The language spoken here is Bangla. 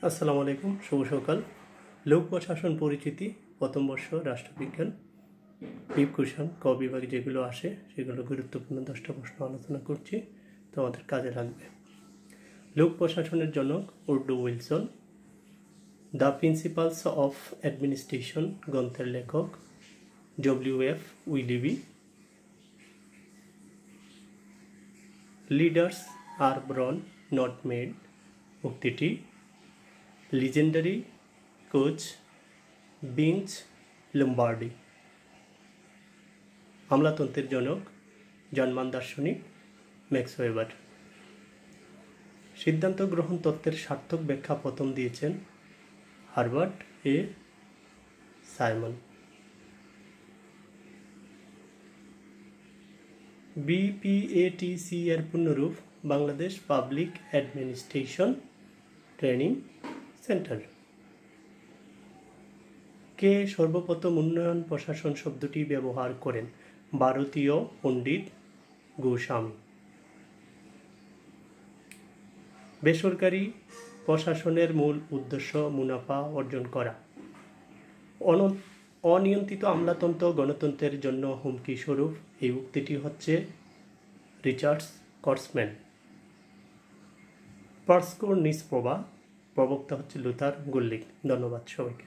আসসালামু আলাইকুম, শুভ সকাল। লোক প্রশাসন পরিচিতি প্রথম বর্ষ রাষ্ট্রবিজ্ঞান কুশন ক বিভাগে যেগুলো আসে সেগুলো গুরুত্বপূর্ণ 10টা প্রশ্ন আলোচনা করছি, তোমাদের কাজে লাগবে। লোক প্রশাসনের জনক Woodrow Wilson. The principles of administration গ্রন্থের লেখক WF Willoughby. Leaders are born not made উক্তিটি লিজেন্ডারি কোচ বিঞ্চ লম্বার্ডি। আমলাতন্ত্রের জনক জার্মান দার্শনিক ম্যাক্স ওয়েবার। সিদ্ধান্ত গ্রহণ তত্ত্বের সার্থক ব্যাখ্যা প্রথম দিয়েছেন হারবার্ট এ সাইমন। BPATC এর পূর্ণরূপ Bangladesh public administration training centre. কে সর্বপ্রথম উন্নয়ন প্রশাসন শব্দটি ব্যবহার করেন? ভারতীয় পণ্ডিত গোস্বামী। বেসরকারি প্রশাসনের মূল উদ্দেশ্য মুনাফা অর্জন করা। অনিয়ন্ত্রিত আমলাতন্ত্র গণতন্ত্রের জন্য হুমকি স্বরূপ, এই উক্তিটি হচ্ছে রিচার্ড কর্সম্যান। পার্সকোর নিষ্প্রভা, প্রবক্তা হচ্ছে লুথার গুল্লিক। ধন্যবাদ সবাইকে।